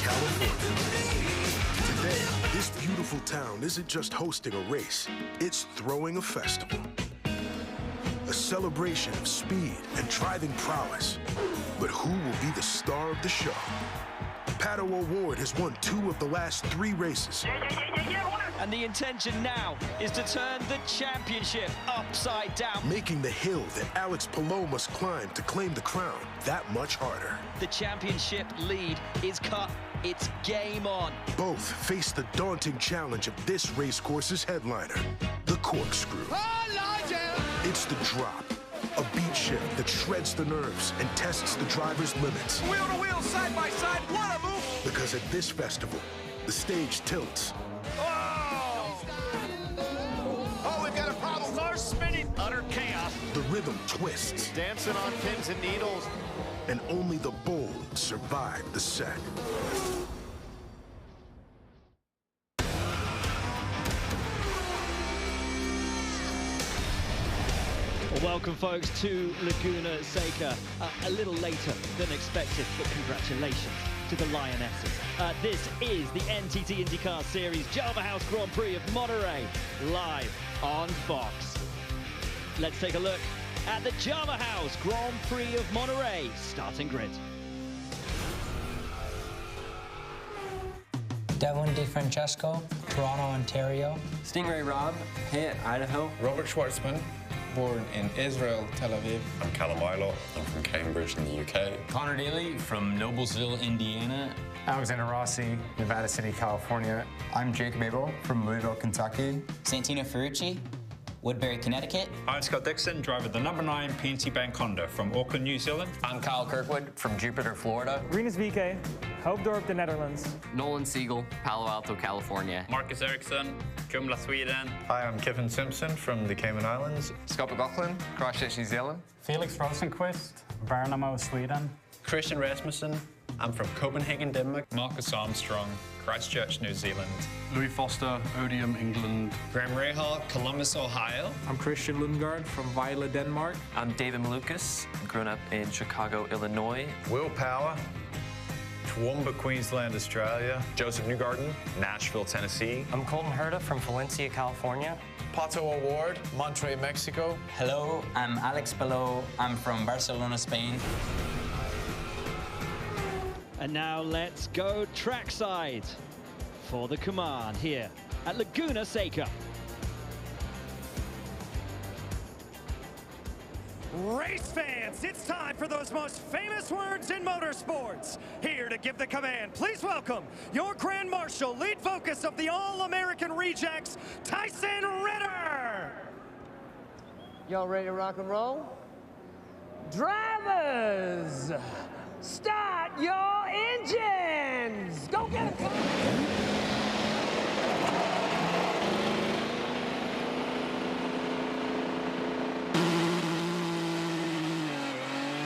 California. Today, this beautiful town isn't just hosting a race, it's throwing a festival. A celebration of speed and driving prowess. But who will be the star of the show? Pato O'Ward has won 2 of the last 3 races. And the intention now is to turn the championship upside down. Making the hill that Alex Palou must climb to claim the crown that much harder. The championship lead is cut. It's game on. Both face the daunting challenge of this racecourse's headliner, the corkscrew. It's the drop, a beat shift that shreds the nerves and tests the driver's limits. Wheel to wheel, side by side, what a move! Because at this festival, the stage tilts. Oh, we've got a problem. Car's spinning. Utter chaos. The rhythm twists. Dancing on pins and needles. And only the bold survive the set. Welcome, folks, to Laguna Seca. A little later than expected, but congratulations to the Lionesses. This is the NTT INDYCAR Series Java House Grand Prix of Monterey, live on Fox. Let's take a look at the Java House Grand Prix of Monterey starting grid. Devlin DeFrancesco, Toronto, Ontario. Stingray Rob, Pitt, Idaho. Robert Schwartzman, born in Israel, Tel Aviv. I'm Callum Milo. I'm from Cambridge in the UK. Connor Daly from Noblesville, Indiana. Alexander Rossi, Nevada City, California. I'm Jake Mabel from Louisville, Kentucky. Santino Ferrucci, Woodbury, Connecticut. I'm Scott Dixon, driver of the number 9 PNC Bank Honda from Auckland, New Zealand. I'm Kyle Kirkwood from Jupiter, Florida. Rinus VK, Hoofddorp, the Netherlands. Nolan Siegel, Palo Alto, California. Marcus Eriksson, Kumla, Sweden. Hi, I'm Kevin Simpson from the Cayman Islands. Scott McLaughlin, Christchurch, New Zealand. Felix Rosenqvist, Värnamo, Sweden. Christian Rasmussen, I'm from Copenhagen, Denmark. Marcus Armstrong, Christchurch, New Zealand. Louis Foster, Odium, England. Graham Rahal, Columbus, Ohio. I'm Christian Lundgaard from Vejle, Denmark. I'm David Malukas, grown up in Chicago, Illinois. Will Power, Toowoomba, Queensland, Australia. Joseph Newgarden, Nashville, Tennessee. I'm Colton Herta from Valencia, California. Pato O'Ward, Monterey, Mexico. Hello, I'm Alex Palou. I'm from Barcelona, Spain. And now let's go trackside for the command here at Laguna Seca. Race fans, it's time for those most famous words in motorsports. Here to give the command, please welcome your Grand Marshal, lead focus of the All-American Rejects, Tyson Ritter. Y'all ready to rock and roll? Drivers, start your engines! Go get it!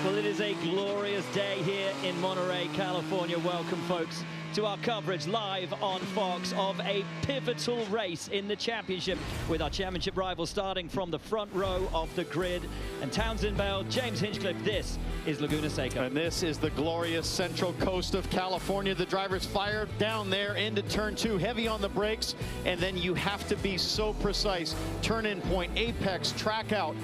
Well, it is a glorious day here in Monterey, California. Welcome, folks, to our coverage live on Fox of a pivotal race in the championship, with our championship rivals starting from the front row of the grid. And Townsend Bell, James Hinchcliffe, this is Laguna Seca. And this is the glorious central coast of California. The drivers fire down there into turn 2, heavy on the brakes, and then you have to be so precise. Turn in point, apex, track out.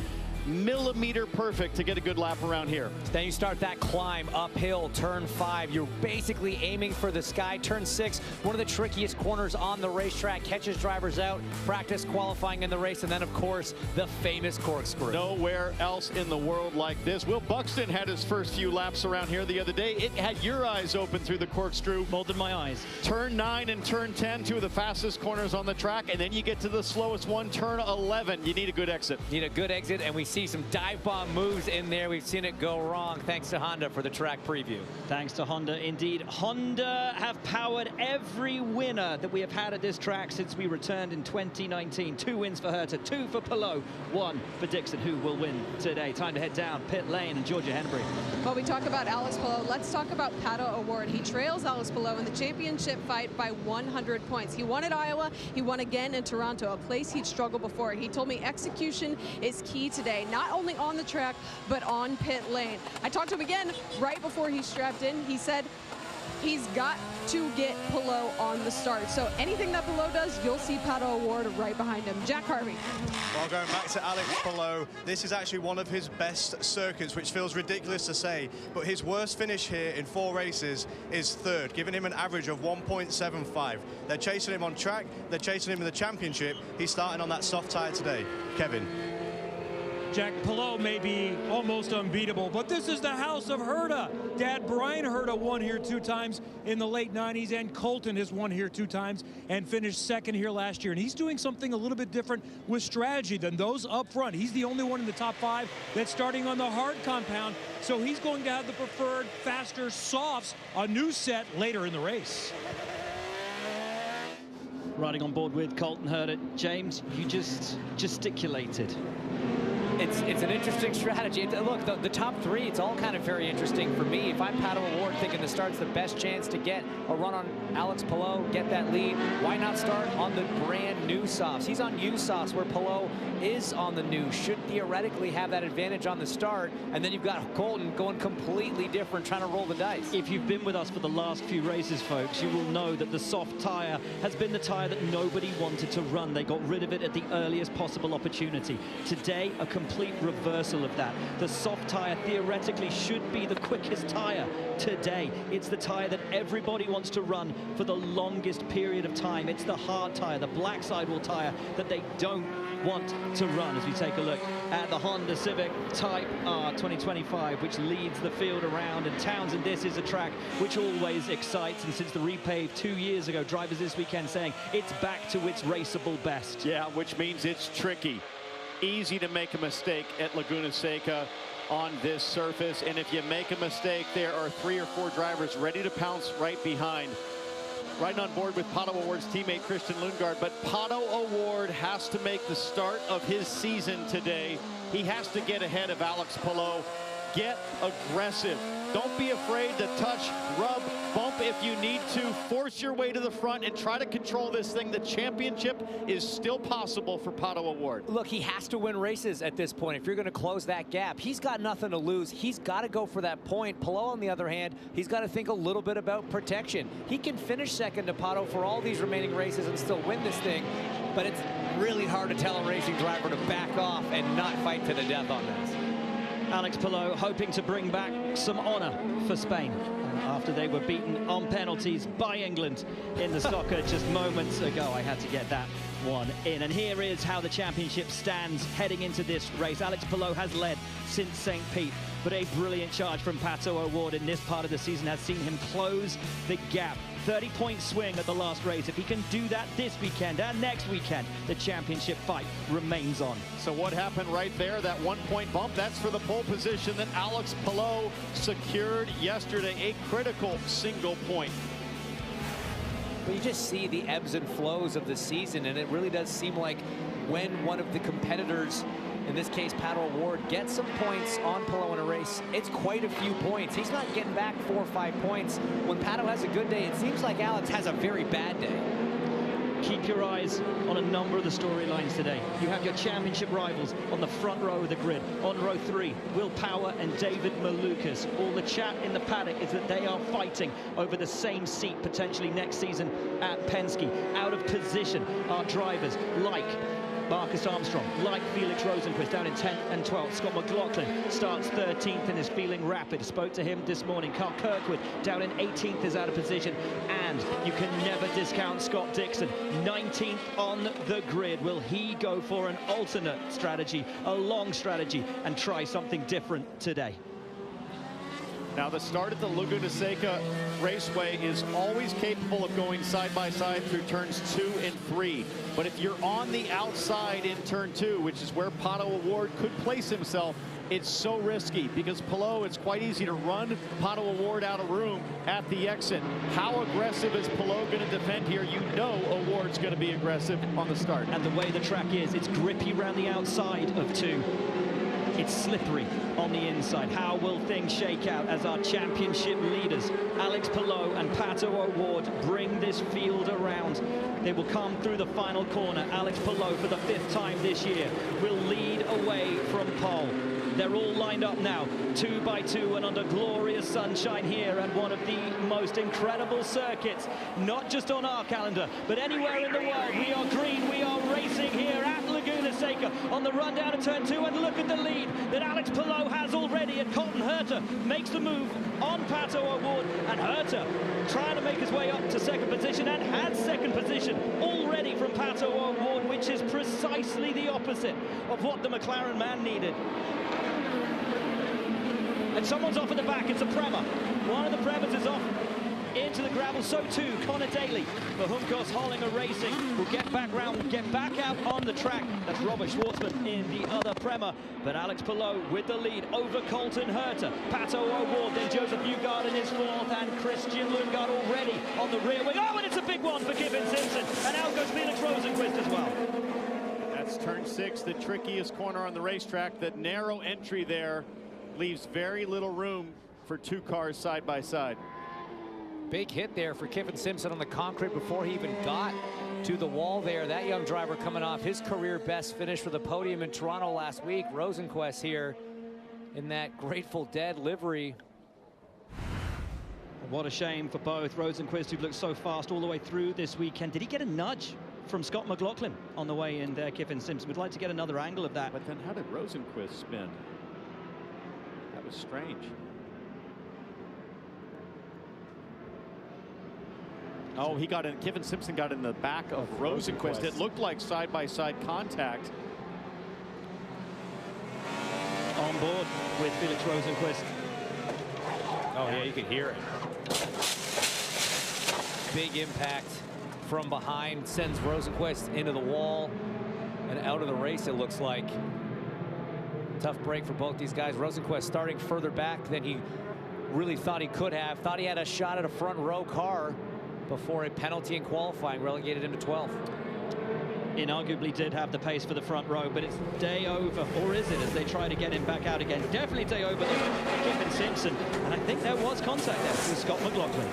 Millimeter perfect to get a good lap around here. Then you start that climb uphill, turn 5. You're basically aiming for the sky. Turn 6, one of the trickiest corners on the racetrack. Catches drivers out, practice qualifying in the race, and then, of course, the famous corkscrew. Nowhere else in the world like this. Will Buxton had his first few laps around here the other day. It had your eyes open through the corkscrew. More than my eyes. Turn 9 and turn 10, 2 of the fastest corners on the track, and then you get to the slowest one, turn 11. You need a good exit. Need a good exit, and we see some dive bomb moves in there. We've seen it go wrong. Thanks to Honda for the track preview. Thanks to Honda, indeed. Honda have powered every winner that we have had at this track since we returned in 2019. 2 wins for Herta, 2 for Palou, 1 for Dixon, who will win today. Time to head down pit lane and Georgia Henry. Well, we talk about Alex Palou. Let's talk about Pato O'Ward. He trails Alex Palou in the championship fight by 100 points. He won at Iowa. He won again in Toronto, a place he'd struggled before. He told me execution is key today, not only on the track, but on pit lane. I talked to him again right before he strapped in. He said, he's got to get Palou on the start. So anything that Palou does, you'll see Pato O'Ward right behind him. Jack Harvey. Well, going back to Alex Palou, this is actually one of his best circuits, which feels ridiculous to say, but his worst finish here in 4 races is 3rd, giving him an average of 1.75. They're chasing him on track, they're chasing him in the championship. He's starting on that soft tire today. Kevin. Jack, Palou may be almost unbeatable, but this is the house of Herta. Dad Brian Herta won here 2 times in the late 90s, and Colton has won here 2 times and finished 2nd here last year. And he's doing something a little bit different with strategy than those up front. He's the only one in the top 5 that's starting on the hard compound, so he's going to have the preferred faster softs, a new set later in the race. Riding on board with Colton Herta. James, you just gesticulated. It's an interesting strategy. Look, the top 3, it's all kind of very interesting for me. If I'm Pato O'Ward thinking the start's the best chance to get a run on Alex Palou, get that lead, why not start on the brand new softs? He's on used softs where Palou is on the new, should theoretically have that advantage on the start, and then you've got Colton going completely different, trying to roll the dice. If you've been with us for the last few races, folks, you will know that the soft tire has been the tire that nobody wanted to run. They got rid of it at the earliest possible opportunity. Today, a complete reversal of that. The soft tire theoretically should be the quickest tire today. It's the tire that everybody wants to run for the longest period of time. It's the hard tire, the black sidewall tire that they don't want to run. As we take a look at the Honda Civic Type R 2025, which leads the field around, and Townsend, this is a track which always excites, and since the repave 2 years ago, drivers this weekend saying it's back to its raceable best. Yeah, which means it's tricky. Easy to make a mistake at Laguna Seca on this surface, and if you make a mistake, there are 3 or 4 drivers ready to pounce right behind. Riding on board with Pato O'Ward's teammate Christian Lundgaard, but Pato O'Ward has to make the start of his season today. He has to get ahead of Alex Palou. Get aggressive. Don't be afraid to touch, rub, bump if you need to. Force your way to the front and try to control this thing. The championship is still possible for Pato O'Ward. Look, he has to win races at this point if you're going to close that gap. He's got nothing to lose. He's got to go for that point. Palou, on the other hand, he's got to think a little bit about protection. He can finish second to Pato for all these remaining races and still win this thing, but it's really hard to tell a racing driver to back off and not fight to the death on this. Alex Palou hoping to bring back some honor for Spain after they were beaten on penalties by England in the soccer just moments ago. I had to get that one in. And here is how the championship stands heading into this race. Alex Palou has led since St. Pete, but a brilliant charge from Pato O'Ward in this part of the season has seen him close the gap. 30-point swing at the last race. If he can do that this weekend and next weekend, the championship fight remains on. So what happened right there, that 1-point bump, that's for the pole position that Alex Palou secured yesterday, a critical single point. But you just see the ebbs and flows of the season, and it really does seem like when one of the competitors, in this case Pato O'Ward, gets some points on Palou in a race, it's quite a few points. He's not getting back 4 or 5 points. When Pato has a good day, it seems like Alex has a very bad day. Keep your eyes on a number of the storylines today. You have your championship rivals on the front row of the grid. On row 3, Will Power and David Malukas. All the chat in the paddock is that they are fighting over the same seat potentially next season at Penske. Out of position are drivers like Marcus Armstrong, like Felix Rosenquist down in 10th and 12th. Scott McLaughlin starts 13th and is feeling rapid. Spoke to him this morning. Carl Kirkwood down in 18th is out of position. And you can never discount Scott Dixon, 19th on the grid. Will he go for an alternate strategy, a long strategy, and try something different today? Now the start at the Laguna Seca Raceway is always capable of going side by side through turns 2 and 3. But if you're on the outside in turn 2, which is where Pato O'Ward could place himself, it's so risky because Palou, it's quite easy to run Pato O'Ward out of room at the exit. How aggressive is Palou going to defend here? You know O'Ward's going to be aggressive on the start. And the way the track is, it's grippy around the outside of 2. It's slippery on the inside. How will things shake out as our championship leaders, Alex Palou and Pato O'Ward, bring this field around? They will come through the final corner. Alex Palou, for the 5th time this year, will lead away from pole. They're all lined up now, 2 by 2, and under glorious sunshine here at one of the most incredible circuits, not just on our calendar, but anywhere in the world. We are green, we are racing here at Laguna Seca on the run down to turn 2, and look at the lead that Alex Palou has already, and Colton Herta makes the move on Pato O'Ward, and Herta trying to make his way up to second position, and has second position already from Pato O'Ward, which is precisely the opposite of what the McLaren man needed. And someone's off at the back. It's a Prema. One of the Premas is off into the gravel. So too Connor Daly for Juncos Hollinger Racing will get back round, will get back out on the track. That's Robert Schwartzman in the other Prema. But Alex Palou with the lead over Colton Herta. Pato O'Ward, then Joseph Newgarden is fourth, and Christian Lundgaard already on the rear wing. Oh, and it's a big one for Kevin Simpson. And out goes Felix Rosenqvist as well. That's turn 6, the trickiest corner on the racetrack. The narrow entry there leaves very little room for 2 cars side by side. Big hit there for Kevin Simpson on the concrete before he even got to the wall there. That young driver coming off his career best finish for the podium in Toronto last week. Rosenqvist here in that Grateful Dead livery. What a shame for both. Rosenqvist, who looked so fast all the way through this weekend. Did he get a nudge from Scott McLaughlin on the way in there? Kevin Simpson would like to get another angle of that. But then how did Rosenqvist spin? That was strange. Oh, he got in. Kevin Simpson got in the back of Rosenqvist. It looked like side-by-side contact. On board with Felix Rosenqvist. Oh, yeah, you can hear it. Big impact from behind, sends Rosenqvist into the wall and out of the race, it looks like. Tough break for both these guys. Rosenqvist starting further back than he really thought he could have. Thought he had a shot at a front row car before a penalty in qualifying relegated him to 12th. Inarguably did have the pace for the front row, but it's day over, or is it, as they try to get him back out again? Definitely day over for Kevin Simpson, and I think there was contact there with Scott McLaughlin.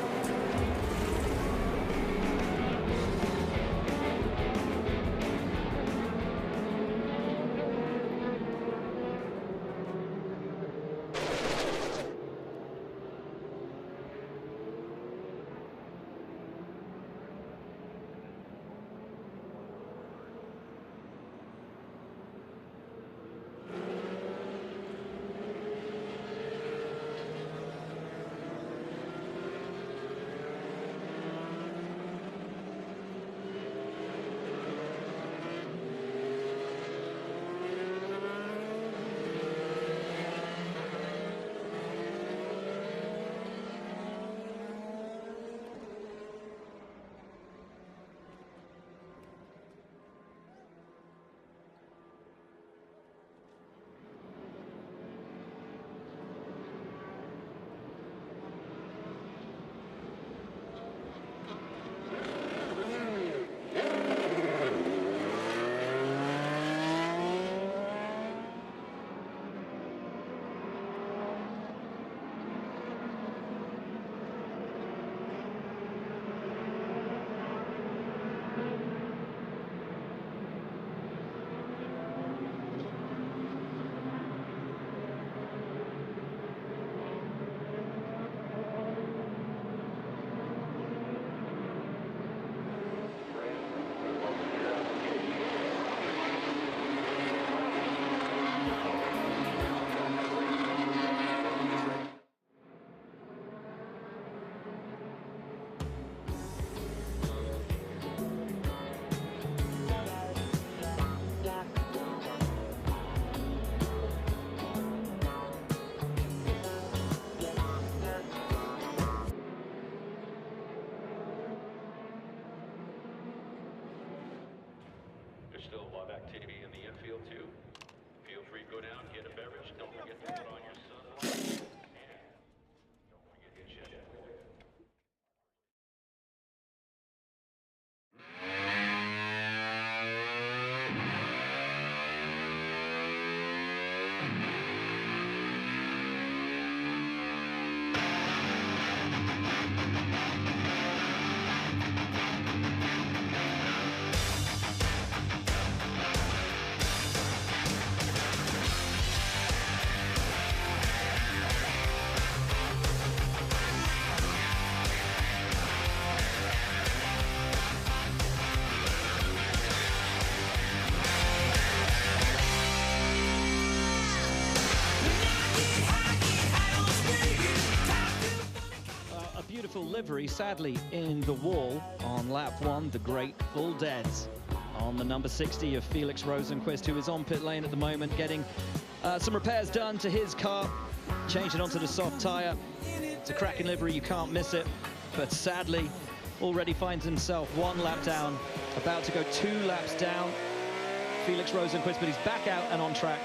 Still a lot of activity in the infield too. Feel free to go down, get a beverage. Don't forget to put on your sunblock. And don't forget to check. beautiful livery, sadly in the wall on lap 1, the Grateful Deads. On the number 60 of Felix Rosenqvist, who is on pit lane at the moment, getting some repairs done to his car, changing onto the soft tyre. It's a cracking livery, you can't miss it, but sadly already finds himself 1 lap down, about to go 2 laps down. Felix Rosenqvist, but he's back out and on track.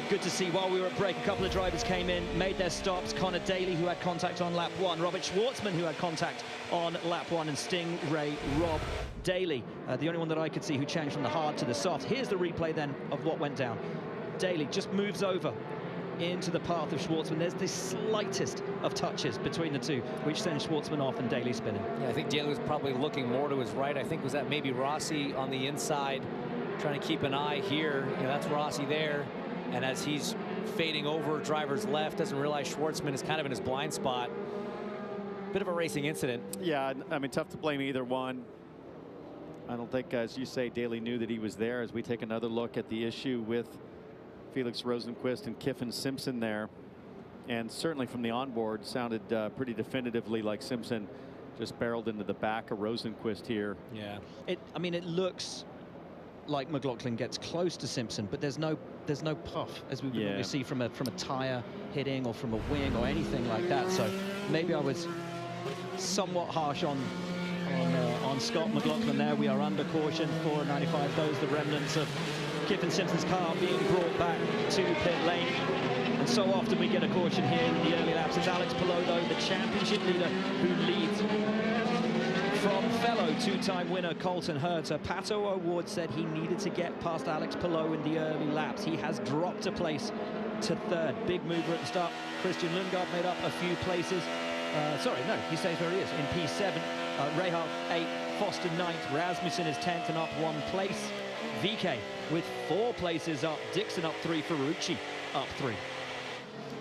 Good to see. While we were at break, a couple of drivers came in, made their stops. Connor Daly, who had contact on lap 1. Robert Schwartzman, who had contact on lap 1. And Stingray Rob Daly, the only one that I could see who changed from the hard to the soft. Here's the replay then of what went down. Daly just moves over into the path of Schwartzman. There's the slightest of touches between the two, which sends Schwartzman off and Daly spinning. Yeah, I think Daly was probably looking more to his right. I think was that maybe Rossi on the inside, trying to keep an eye here. You know, that's Rossi there. And as he's fading over driver's left, doesn't realize Schwartzman is kind of in his blind spot. Bit of a racing incident. Yeah, I mean, tough to blame either one. I don't think, as you say, Daly knew that he was there. As we take another look at the issue with Felix Rosenqvist and Kiffin Simpson there. And certainly from the onboard, sounded pretty definitively like Simpson just barreled into the back of Rosenqvist here. Yeah. I mean, it looks like McLaughlin gets close to Simpson, but there's no puff, as we would normally see from a tire hitting or from a wing or anything like that. So maybe I was somewhat harsh on Scott McLaughlin there. We are under caution for 95. Those the remnants of Kiffin Simpson's car being brought back to pit lane. And so often we get a caution here in the early laps. It's Alex Palou, the championship leader, who leads from fellow two-time winner Colton Herta. Pato O'Ward said he needed to get past Alex Palou in the early laps. He has dropped a place to 3rd. Big mover at the start. Christian Lundgaard made up a few places. Sorry, no, he stays where he is in P7. Rehal 8th, Foster 9th, Rasmussen is 10th and up 1 place. VK with 4 places up. Dixon up 3, Ferrucci up 3.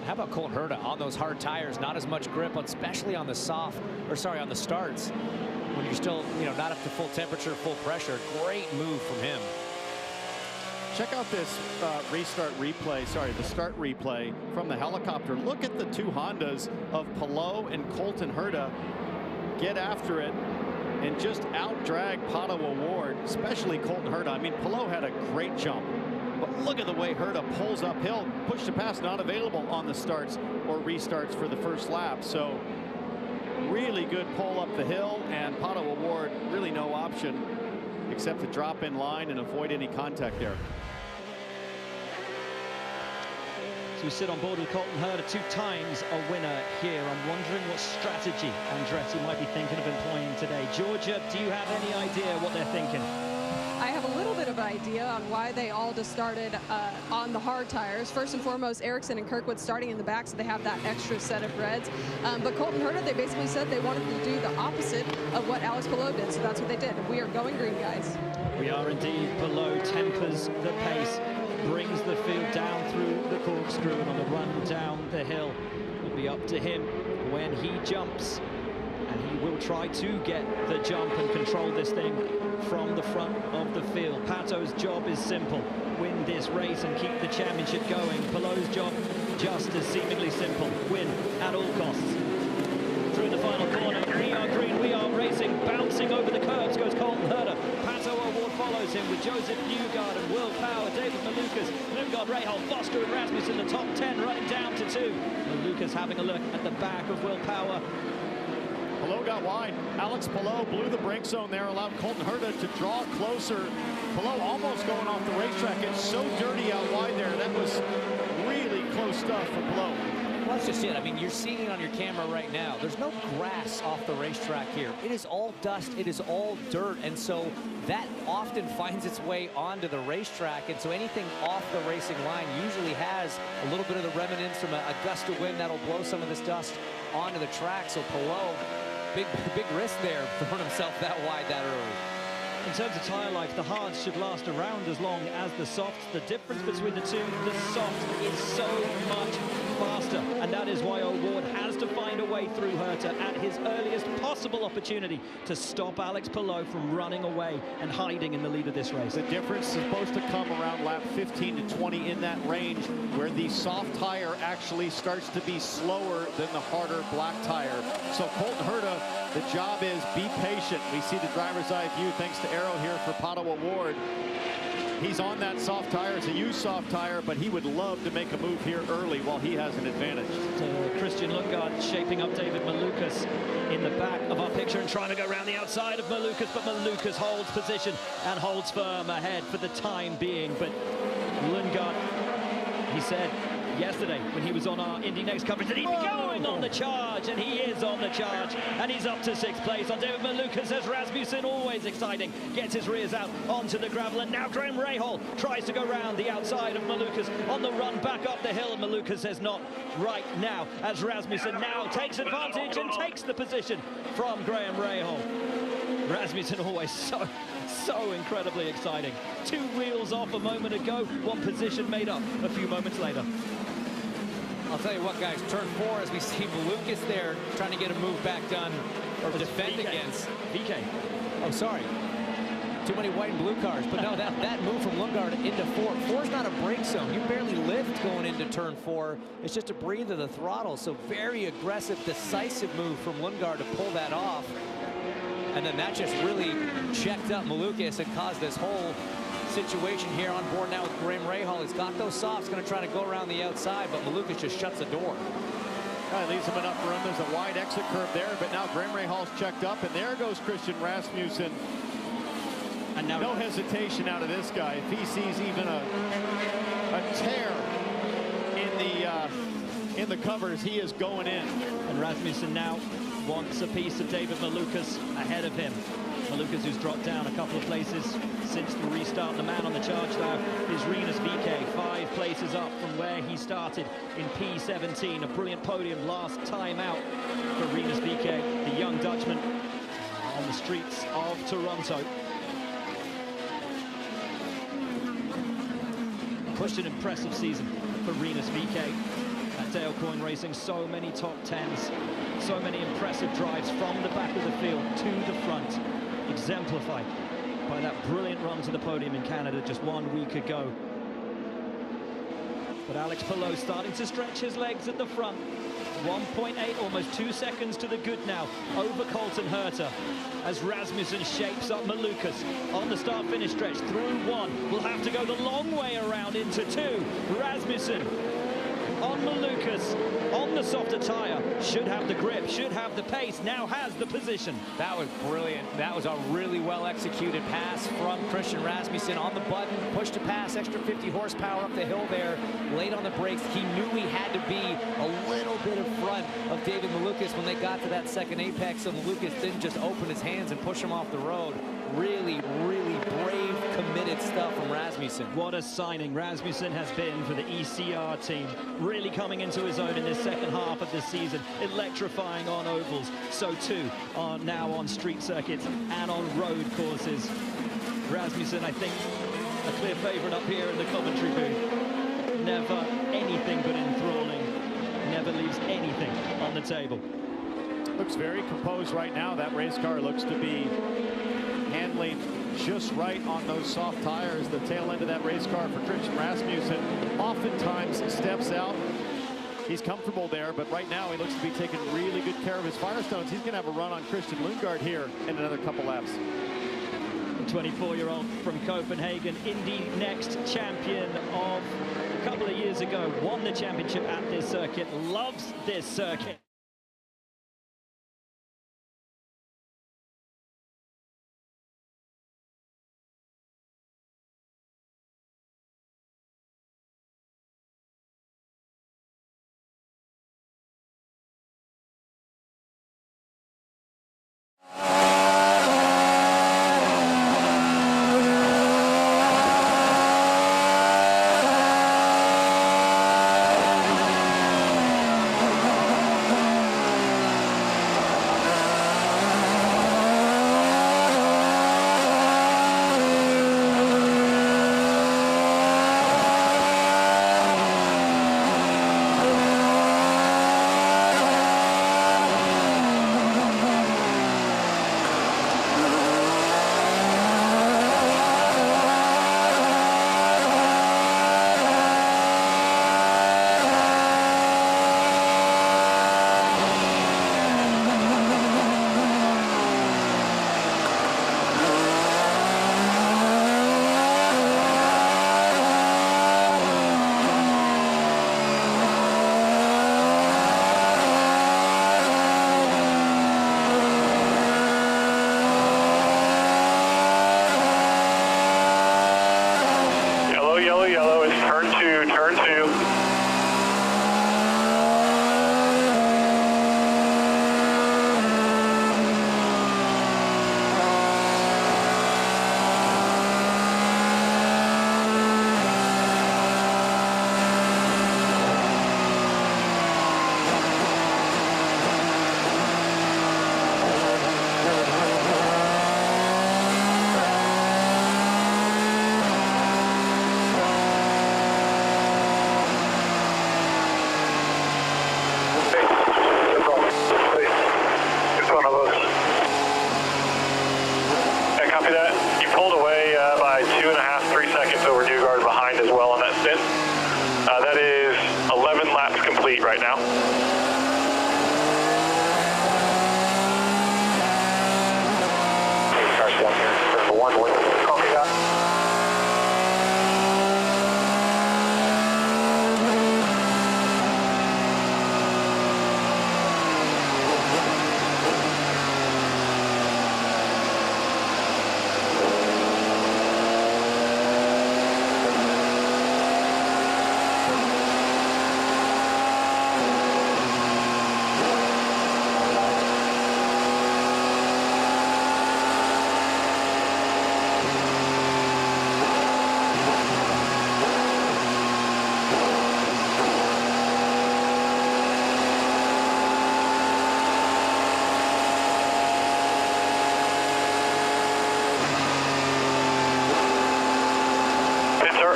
How about Colton Herta on those hard tires? Not as much grip, especially on the on the starts. When you're still, not up to full temperature, full pressure. Great move from him. Check out this the start replay from the helicopter. Look at the 2 Hondas of Palou and Colton Herta get after it and just out-drag Pato O'Ward, especially Colton Herta. I mean, Palou had a great jump, but look at the way Herta pulls uphill. Push to pass not available on the starts or restarts for the first lap. So really good pull up the hill, and Pato O'Ward really no option except to drop in line and avoid any contact there. So we sit on board with Colton Herta, 2 times a winner here. I'm wondering what strategy Andretti might be thinking of employing today. Georgia, do you have any idea what they're thinking? I have a little bit of an idea on why they all just started on the hard tires. First and foremost, Ericsson and Kirkwood starting in the back, so they have that extra set of reds. But Colton Herta, they basically said they wanted to do the opposite of what Alex Palou did, so that's what they did. We are going green, guys. We are indeed. Palou tempers the pace, brings the field down through the corkscrew, and on the run down the hill, it'll be up to him when he jumps. And he will try to get the jump and control this thing from the front of the field. Pato's job is simple: win this race and keep the championship going. Palou's job just as seemingly simple: win at all costs. Through the final corner, we are green, we are racing, bouncing over the curbs goes Colton Herta. Pato O'Ward follows him with Joseph Newgard and Will Power, David Malukas, Lundgaard, Rahal, Foster and Rasmussen, the top 10 running down to 2. Malukas having a look at the back of Will Power. Palou got wide. Alex Palou blew the brake zone there, allowed Colton Herta to draw closer. Palou almost going off the racetrack. It's so dirty out wide there. That was really close stuff for Palou. Well, that's just it. I mean, you're seeing it on your camera right now. There's no grass off the racetrack here. It is all dust. It is all dirt. And so that often finds its way onto the racetrack. And so anything off the racing line usually has a little bit of the remnants from a gust of wind that'll blow some of this dust onto the track. So Palou, big risk there, throwing himself that wide that early. In terms of tyre life, the hards should last around as long as the softs. The difference between the two, the soft is so much faster, and that is why O'Ward has to find find a way through Herta at his earliest possible opportunity to stop Alex Palou from running away and hiding in the lead of this race. The difference is supposed to come around lap 15 to 20 in that range where the soft tire actually starts to be slower than the harder black tire. So Colton Herta, the job is be patient. We see the driver's eye view thanks to Arrow here for Pato Award. He's on that soft tire. It's a used soft tire, but he would love to make a move here early while he has an advantage. Christian Lundgaard shaping up David Malukas in the back of our picture and trying to go around the outside of Malukas, but Malukas holds position and holds firm ahead for the time being. But Lundgaard, he said yesterday when he was on our Indy Next coverage that he'd be going on the charge, and he is on the charge, and he's up to 6th place on David Malukas as Rasmussen, always exciting, gets his rears out onto the gravel, and now Graham Rahal tries to go round the outside of Malukas on the run back up the hill, and Malukas says not right now as Rasmussen now takes advantage and takes the position from Graham Rahal. Rasmussen always so incredibly exciting. 2 wheels off a moment ago, 1 position made up a few moments later. I'll tell you what, guys, turn 4 as we see Malukas there trying to get a move back done or defend against. VK. Oh, sorry. Too many white and blue cars. But no, that move from Lundgaard into 4. 4's not a brake zone. You barely lift going into turn 4. It's just a breathe of the throttle. So very aggressive, decisive move from Lundgaard to pull that off. And then that just really checked up Malukas and caused this whole situation here on board now with Graham Rahal. He's got those softs, going to try to go around the outside, but Malukas just shuts the door. Leaves him enough room. There's a wide exit curve there, but now Graham Rahal's checked up, and there goes Christian Rasmussen. And now no hesitation out of this guy. If he sees even a tear in the covers, he is going in. And Rasmussen now wants a piece of David Malukas ahead of him. Malukas, who's dropped down a couple of places since the restart. The man on the charge now is Rinus VeeKay, 5 places up from where he started in P17. A brilliant podium last time out for Rinus VeeKay, the young Dutchman on the streets of Toronto. Pushed an impressive season for Rinus VeeKay. At Dale Coyne Racing, so many top 10s, so many impressive drives from the back of the field to the front, exemplified by that brilliant run to the podium in Canada just 1 week ago. But Alex Palou starting to stretch his legs at the front. 1.8, almost 2 seconds to the good now over Colton Herta as Rasmussen shapes up Malukas on the start-finish stretch through 1. We'll have to go the long way around into 2. Rasmussen on Malukas, on the softer tire, should have the grip, should have the pace, now has the position. That was brilliant. That was a really well-executed pass from Christian Rasmussen on the button, push to pass, extra 50 horsepower up the hill there, late on the brakes. He knew he had to be a little bit in front of David Malukas when they got to that second apex, so Malukas didn't just open his hands and push him off the road. Really, really brave, committed stuff from Rasmussen. What a signing Rasmussen has been for the ECR team. Really coming into his own in this second half of the season, electrifying on ovals. So too are now on street circuits and on road courses. Rasmussen, I think, a clear favorite up here in the commentary booth. Never anything but enthralling. Never leaves anything on the table. Looks very composed right now. That race car looks to be handling just right on those soft tires. The tail end of that race car for Christian Rasmussen oftentimes steps out. He's comfortable there, but right now he looks to be taking really good care of his Firestones. He's going to have a run on Christian Lundgaard here in another couple laps. The 24-year-old from Copenhagen, Indy Next champion of a couple of years ago, won the championship at this circuit, loves this circuit. onboard. Copy that.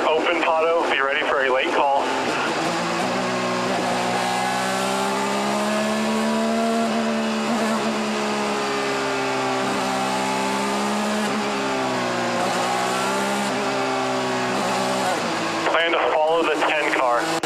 Open, Pato. Be ready for a late call. Plan to follow the 10 car.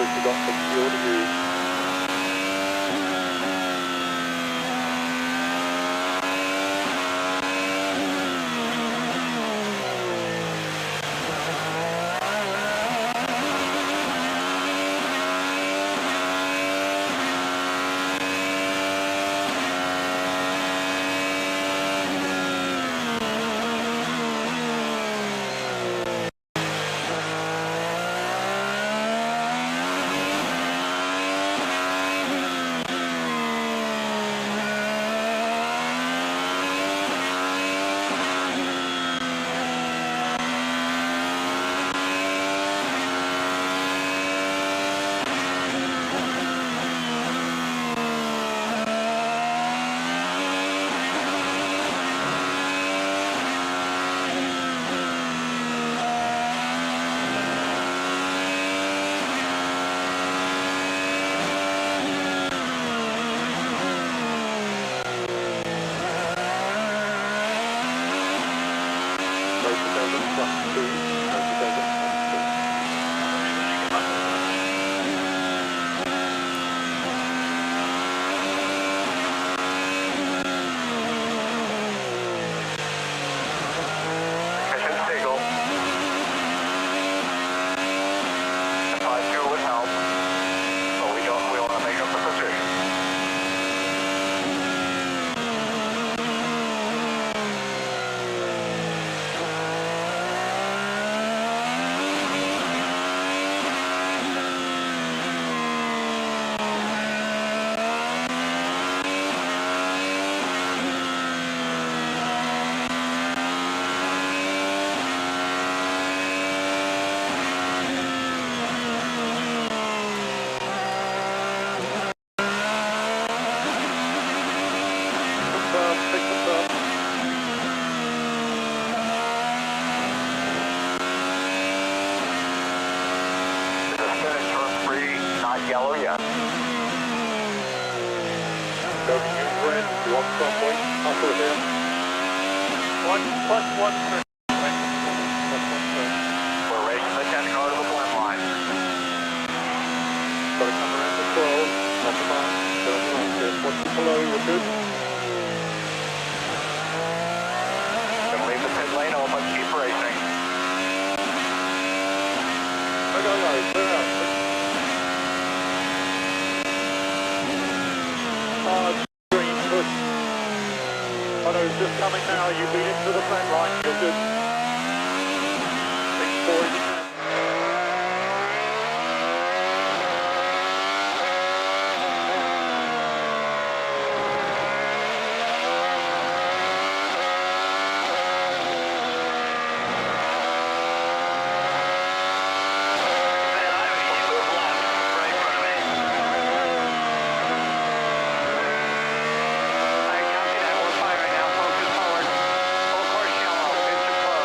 You've got some fuel to use. Yellow, yeah. Go to use red, you want someplace, I'll put it there. 1+1 turn. We're raising the 10 car to the blend line. Got to come around the 12, off the mark, turn right, good. Watch the below, you're good. Gonna leave the pit lane open, keep racing. Go, clear out. Green, push. Otto's just coming now, you beat it to the front line, you're good. 6-4. Right now, focus forward. Full course yellow, into close.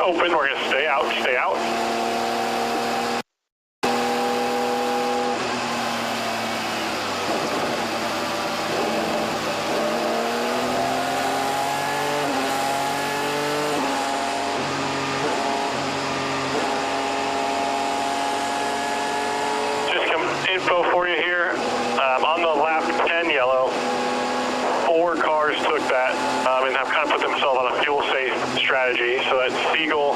open. We're going to stay out, stay out. Info for you here. On the lap 10 yellow, 4 cars took that and have kind of put themselves on a fuel-safe strategy. So that's Siegel,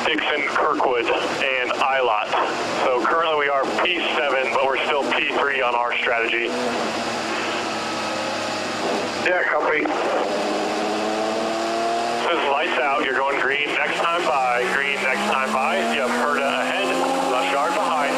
Dixon, Kirkwood, and ILOT. So currently we are P7, but we're still P3 on our strategy. Yeah, copy. This is lights out. You're going green next time by. Green next time by. You have Herta ahead, left guard behind.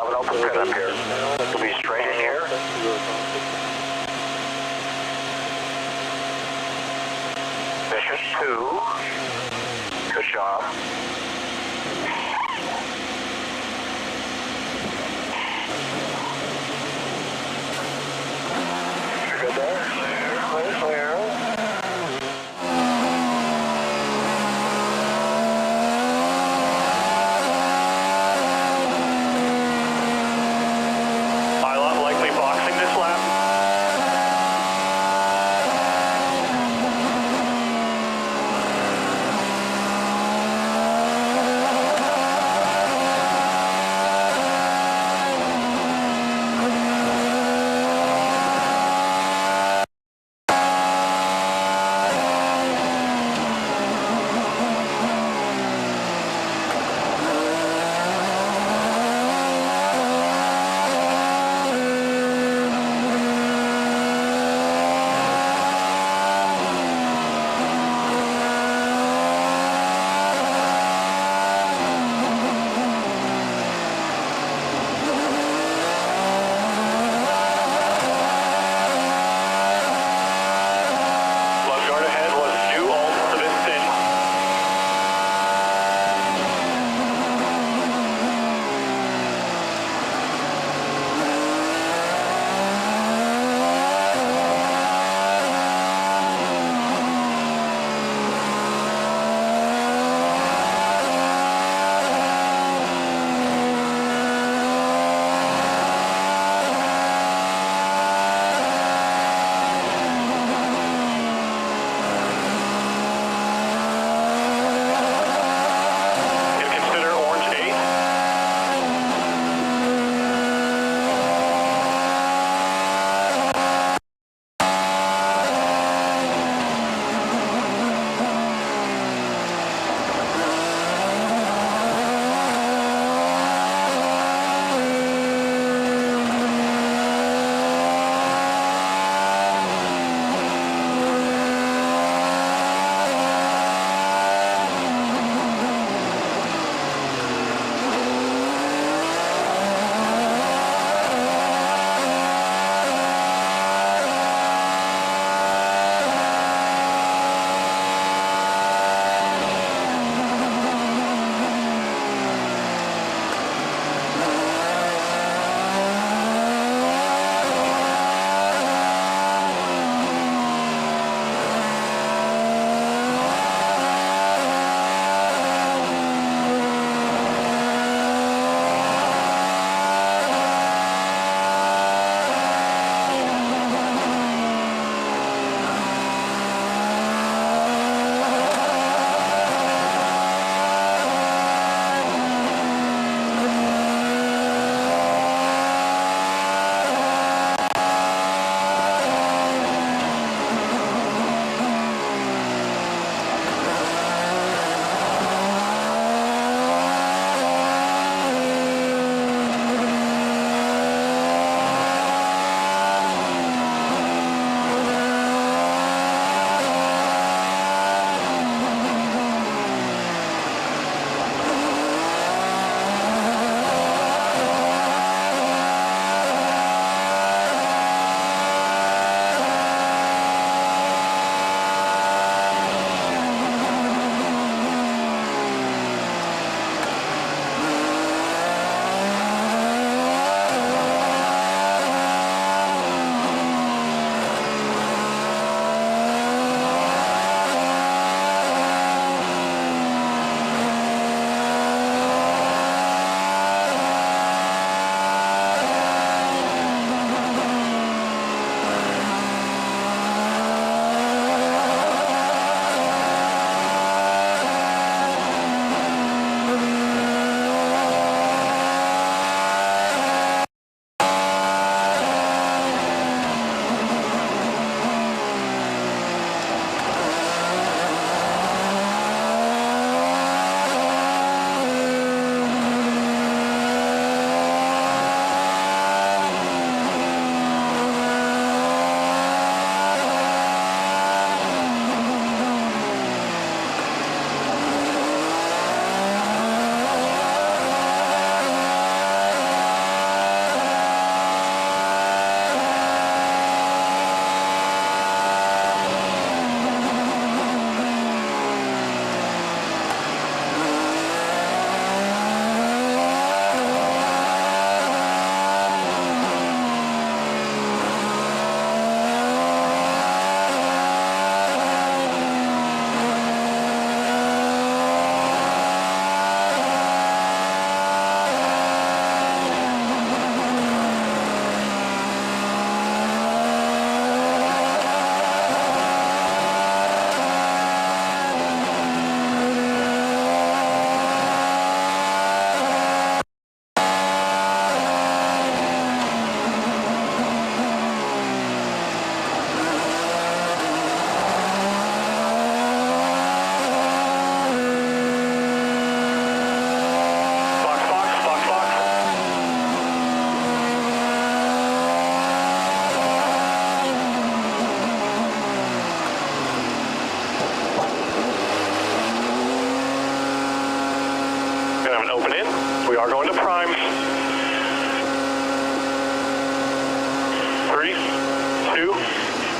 have an open pit up here. We'll be straight in here. Mission 2. Good job. You're good there? Clear, clear.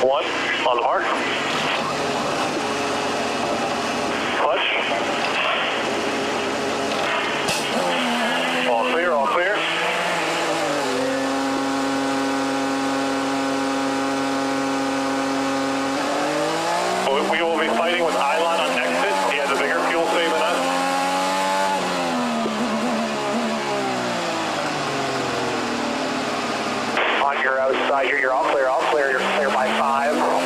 1, on the mark. Clutch. All clear, all clear. We will be fighting with Ilon on exit. He has a bigger fuel save than us. On your outside here, you're all clear, you're clear by 5.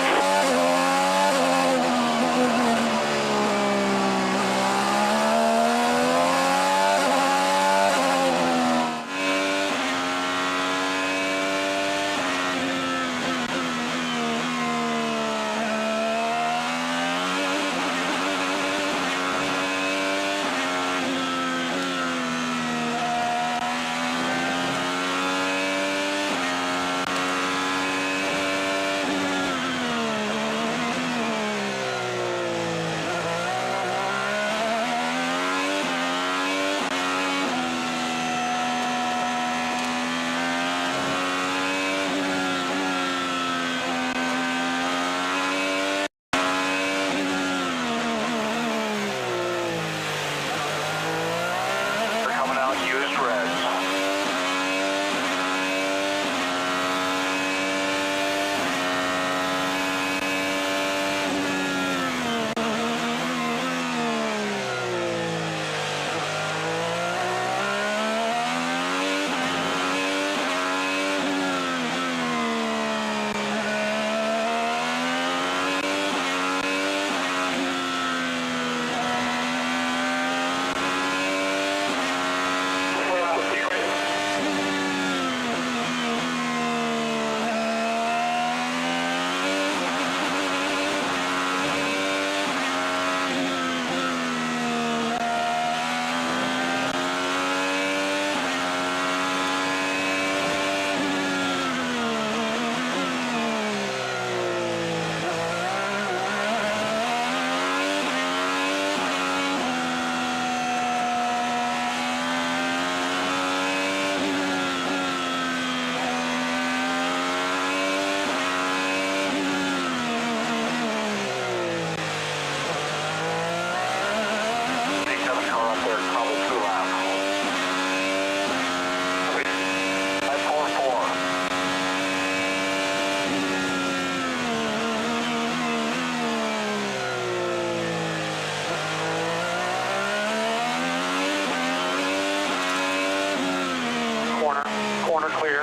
Corner clear.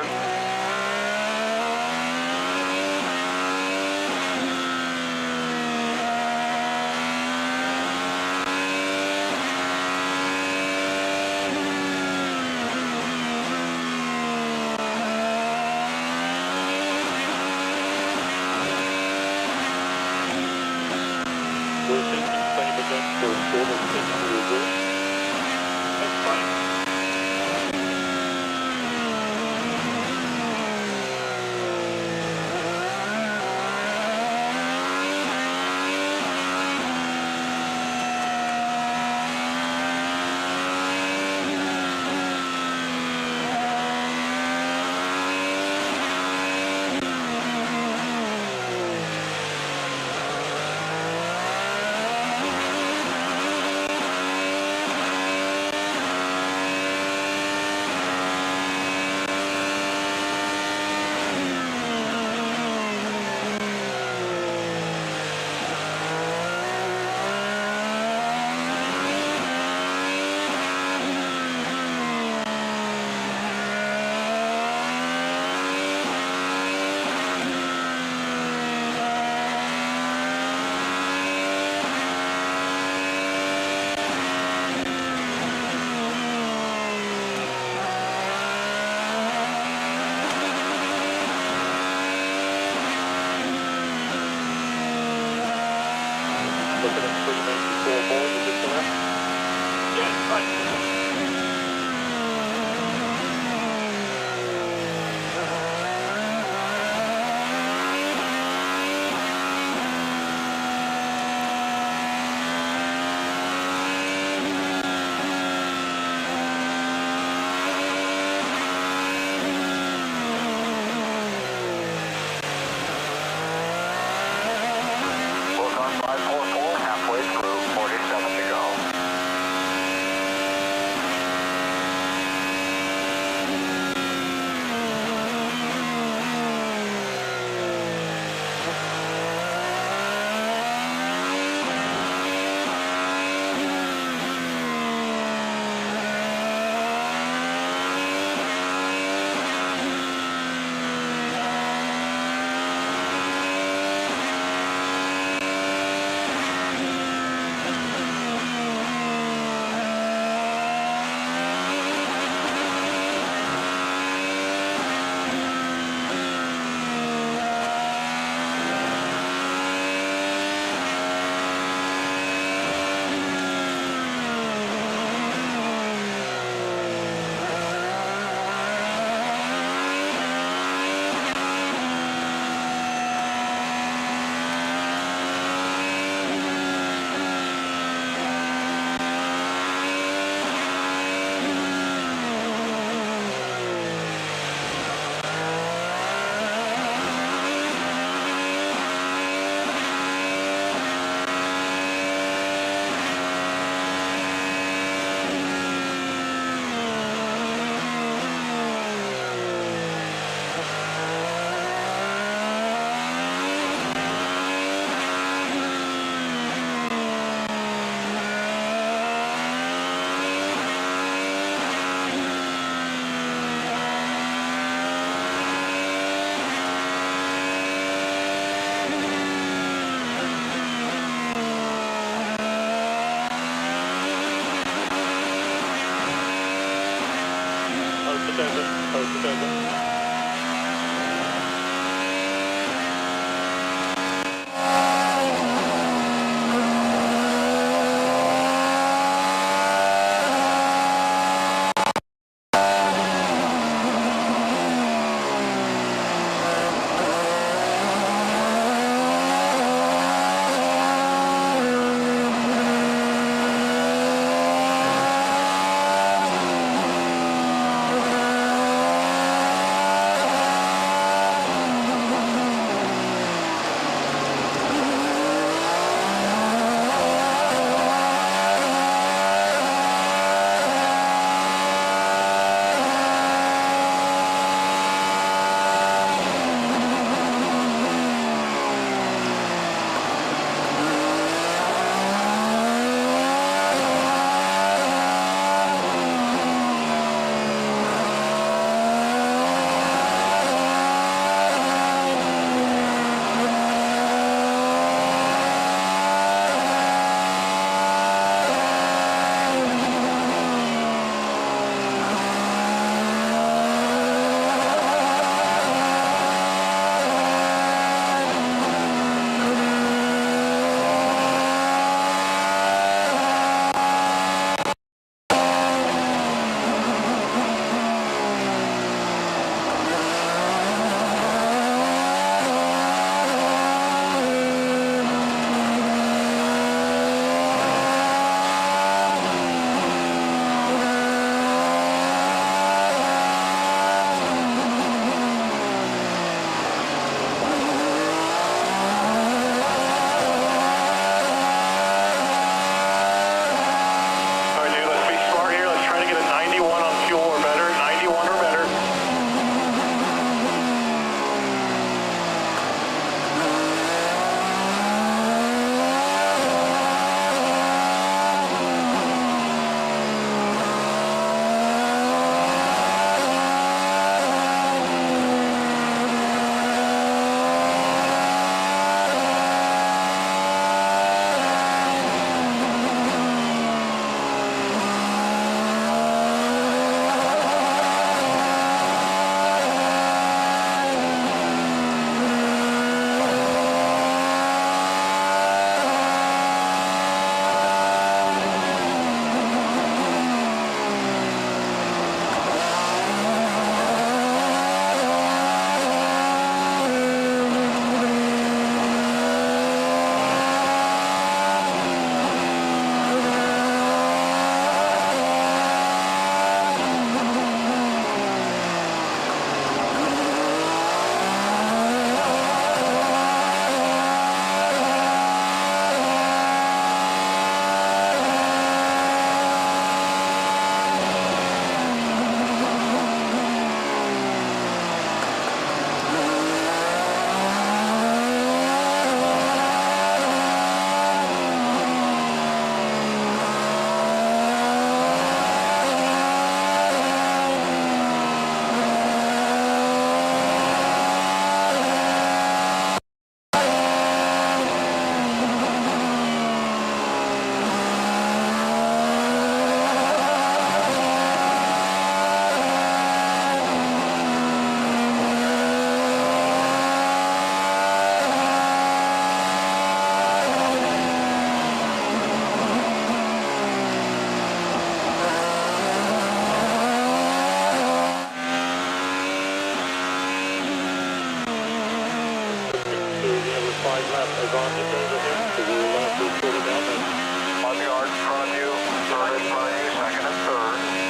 Yard in front of you, third in front of you, second and third.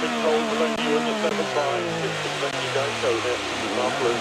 Control to let you in the 7-5. Dixon, let you guys go here. Mark Blue.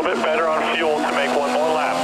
little bit better on fuel to make one more lap.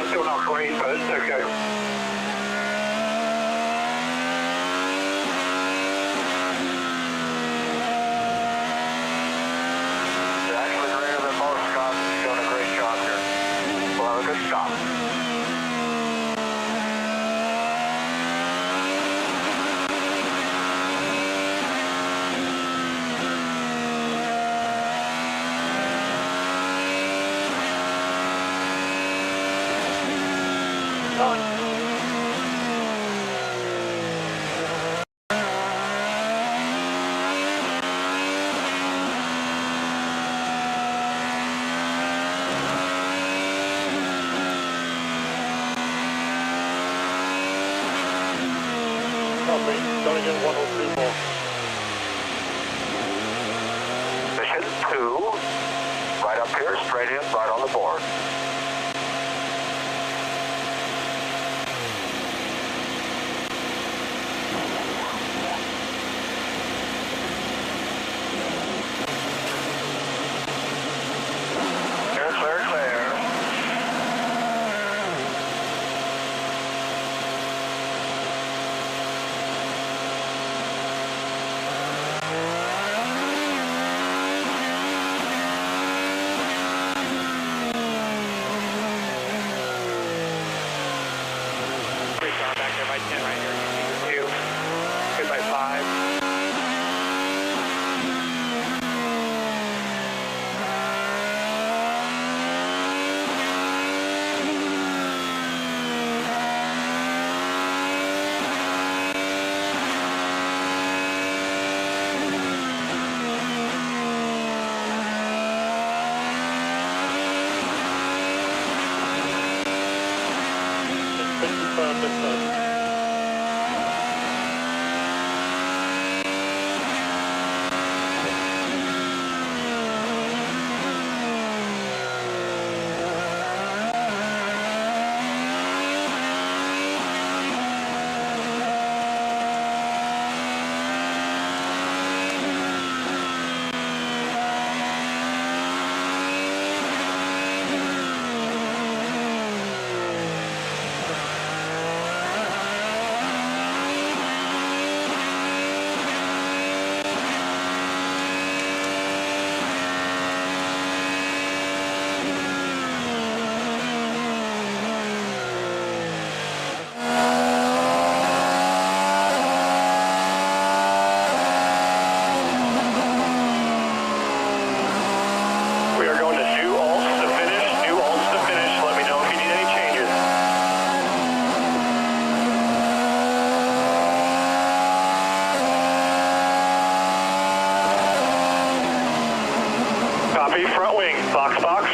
Still not great, but it's okay. Actually greater than most. Scott's doing a great job here. We'll have a good stop. Going to get 102 more. Mission 2, right up here, straight in, right on the board. Clear, clear, clear. Back there by 10 right here. 2. Good by 5. This time. Copy, front wing, box, box.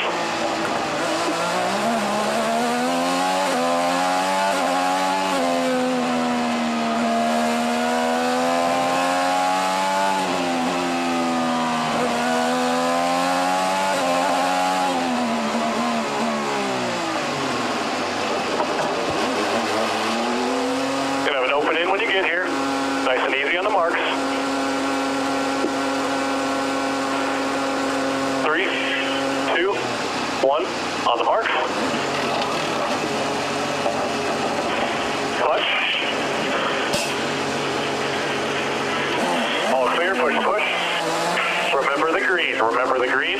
Gonna have an open in when you get here. Nice and easy on the marks. 3, 2, 1, on the mark. Clutch. All clear, push, push. Remember the green, remember the green.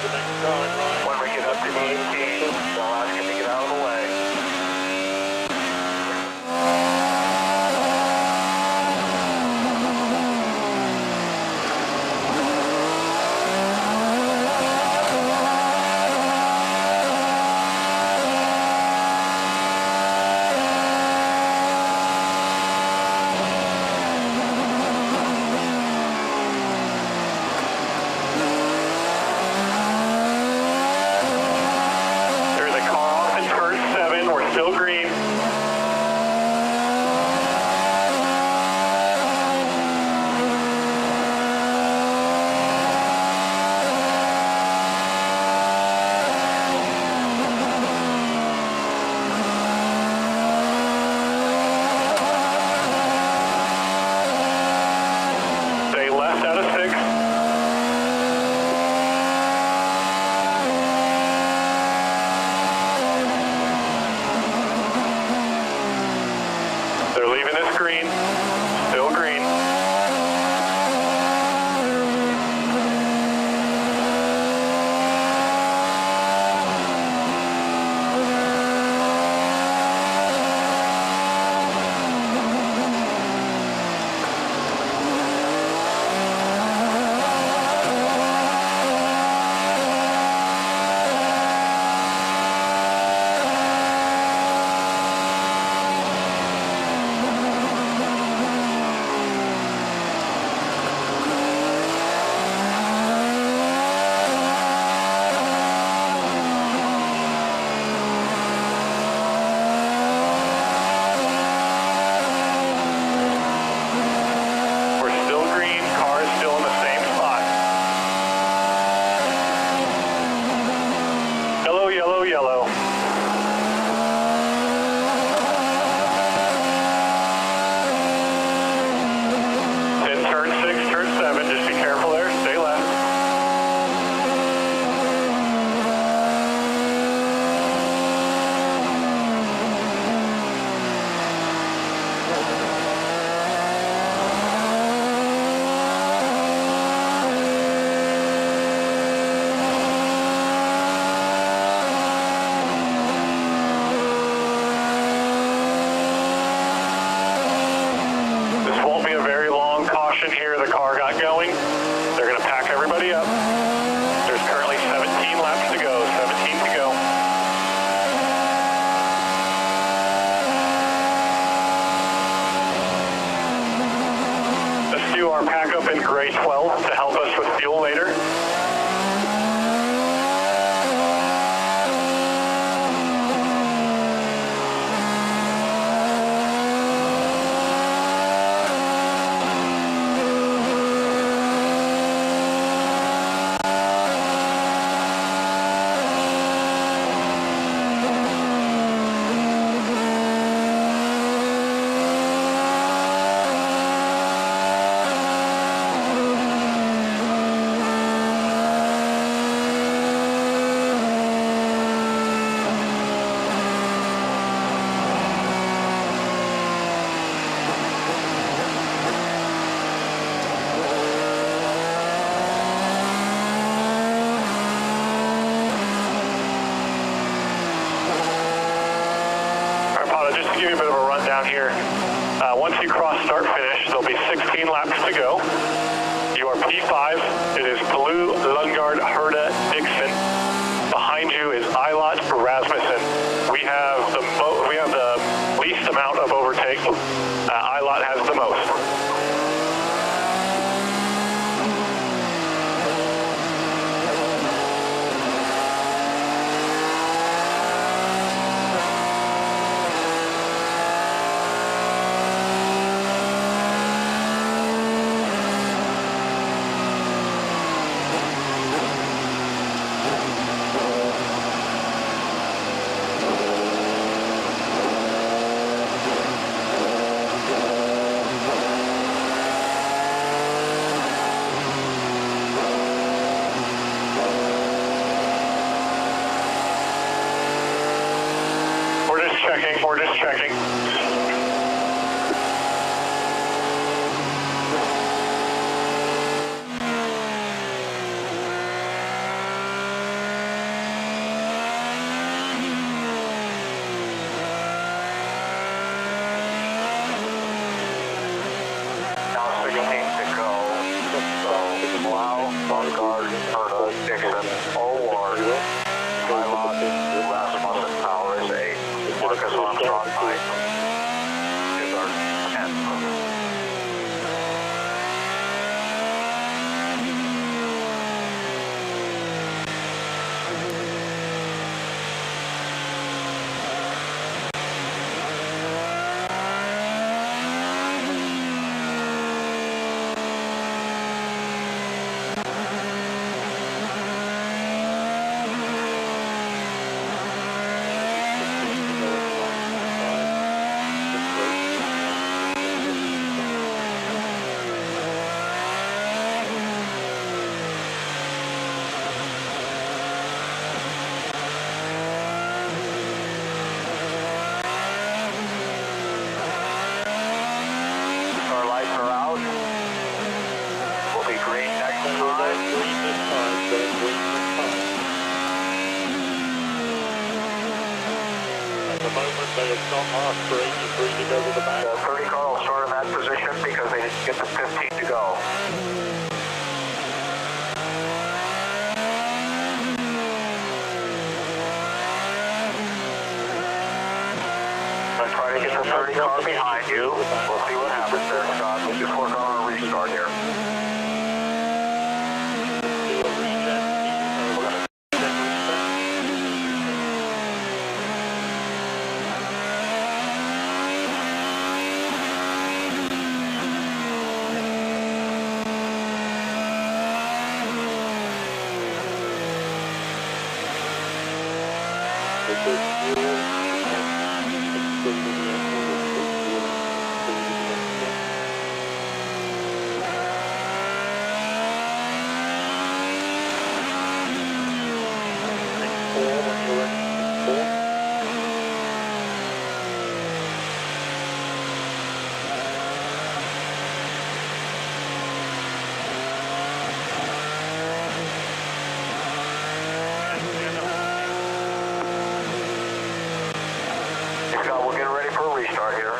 When we get up to 18, they'll ask him to get out of the way. won't be a very long caution here. The car got going. They're going to pack everybody up. There's currently 17 laps to go. 17 to go. Let's do our pack up in gray 12 to help us with fuel later. Just to give you a bit of a rundown here, once you cross start finish, there'll be 16 laps to go. You are P5. It is Blue, Lundgaard, Herta, Dixon. Behind you is Eilert, Rasmussen. We have the least amount of overtake. Eilert has the most. We're just checking. Now 16 to go. So, Blau, Lundgaard, Herta, Dixon, O'Ward, Eilert, Rasmussen, Power is 8. Marcus Armstrong, 9. Is our 10. They have not lost for 83 to go to the back. The 30 car will start in that position because they didn't get the 15 to go. Let's try to get the 30 car behind you. We'll see what happens there, Scott. Let's just work on a restart here. We'll get ready for a restart here.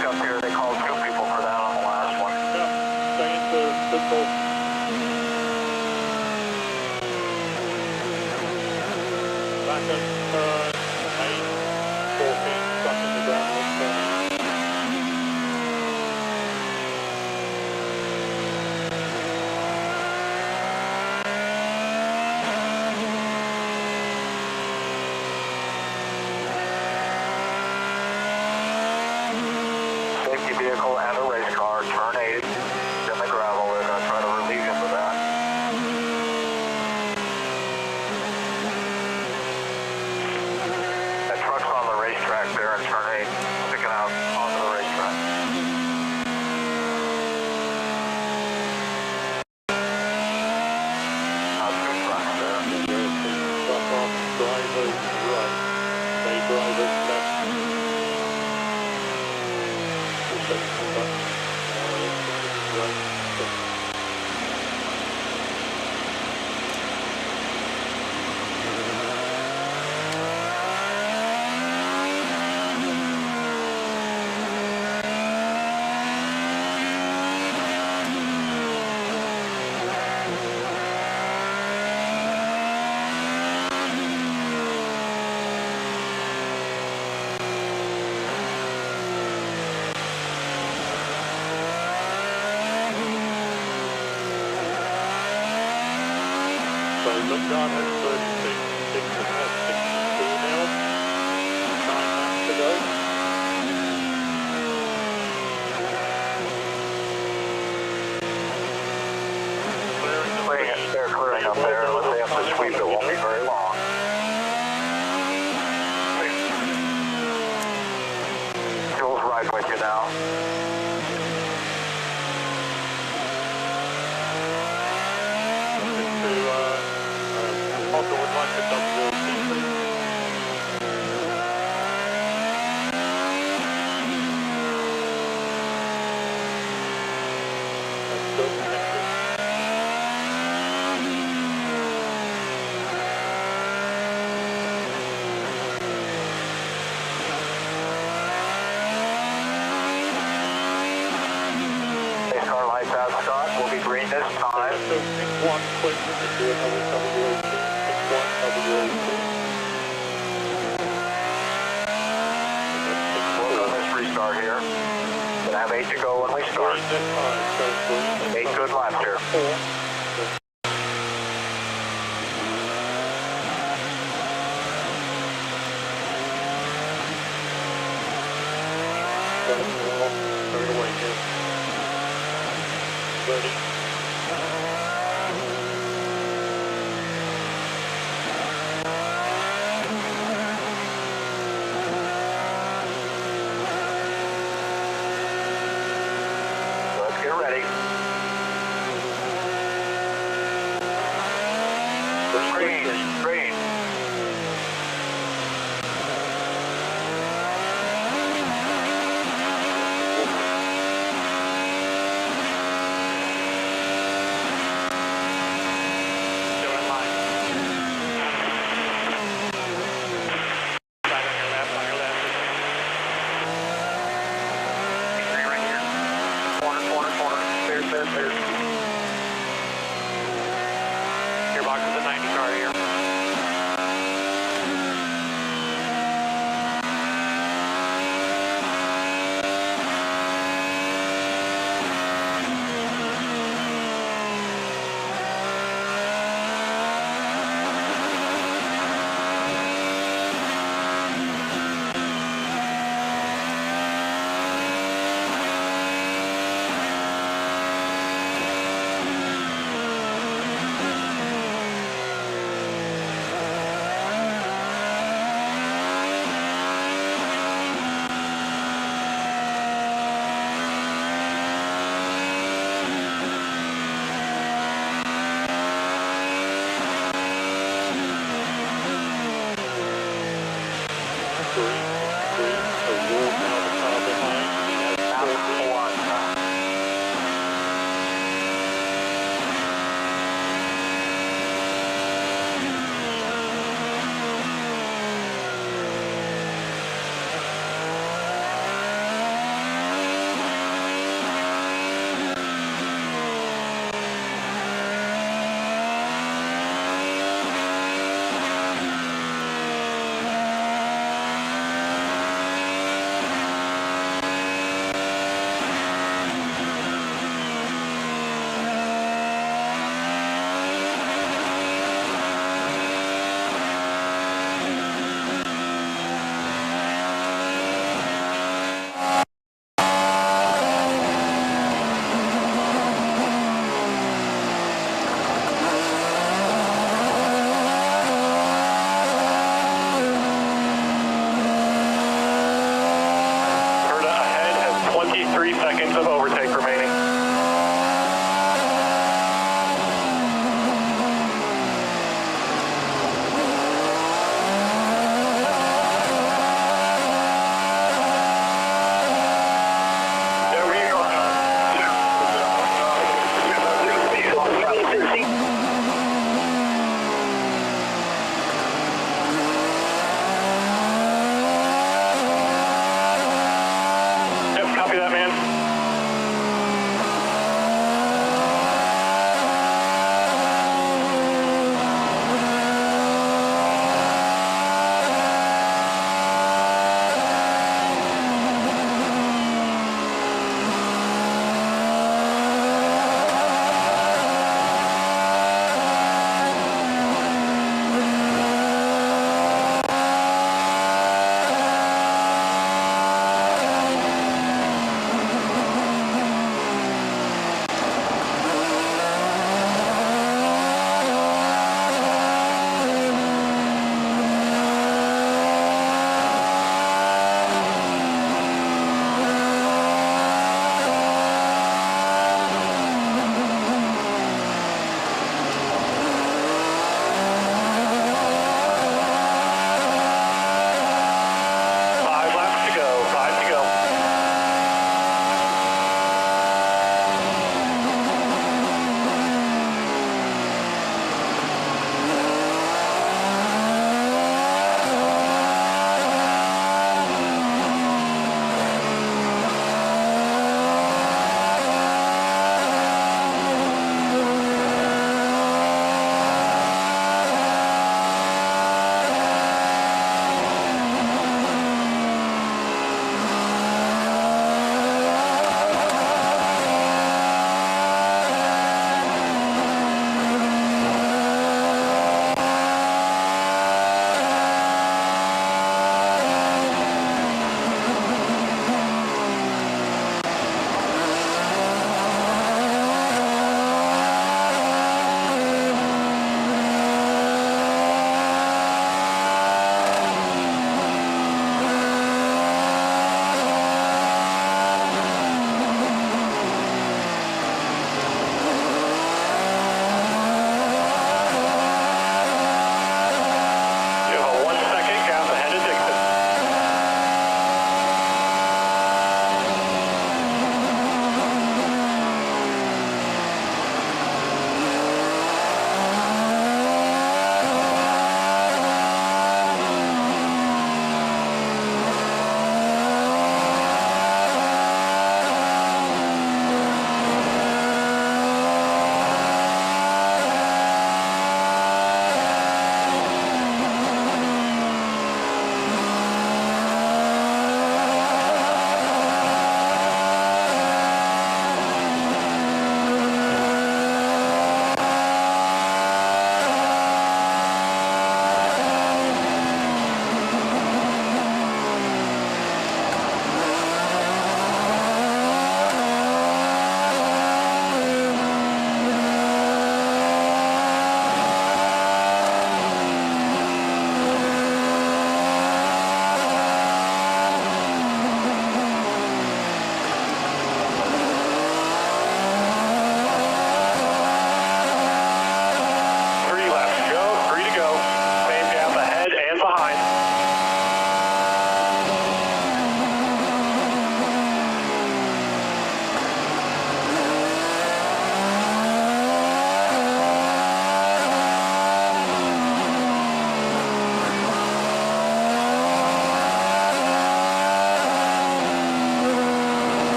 hiccup here. They called 2 people for that on the last one. Yeah, stay into pistol. Back up, turn, 8, 14, stuck in the ground, left turn. Safety vehicle and a race car, turn 8, in the gravel. We're going to try to relieve him of that. That truck's on the racetrack there in turn 8, sticking out onto the racetrack. Two trucks there. Truck off, drivers right, stay drivers left. So Lundgaard has 36, Dixon has 62 now, 9 laps to go. They're clearing up there. They have to sweep. It won't be very long. Jules, right with you now. Also would like to double Race car lights out, Scott. We'll be green this time. So pick one quick and do another WAC. Pick one WAC. We'll go this restart here. Gonna have 8 to go when we start. 8 good laps here. 4. Turn away here. 30. Let's get ready. Green, green. Gearbox is a 90 car here.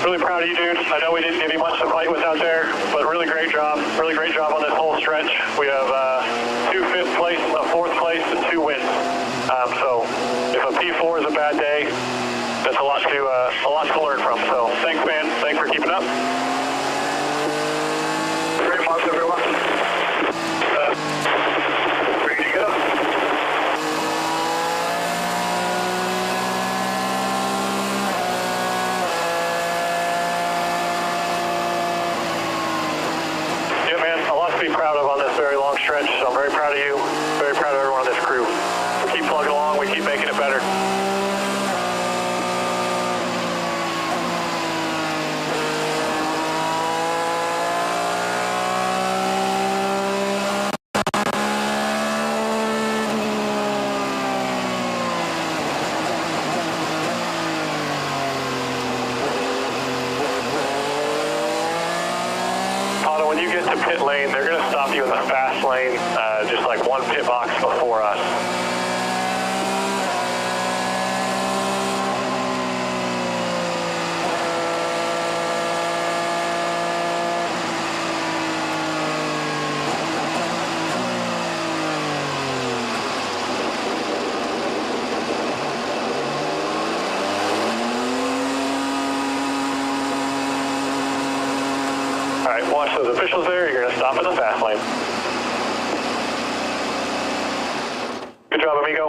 Really proud of you, dude. I know we didn't give you much to fight with out there, but really great job. Really great job on this whole stretch. We have 2 5th place, a 4th place, and 2 wins. So if a P4 is a bad day, that's a lot to learn from. So thanks, man. Thanks for keeping up. Great month, everyone. Ready to go. Yeah, man, a lot to be proud of on this very long stretch. So I'm very proud of you. Very proud of everyone on this crew. We keep plugging along. We keep making it better. When you get to pit lane, they're going to stop you in the fast lane, just like 1 pit box before us. All right, watch those officials there. You're going to stop in the fast lane. Good job, amigo.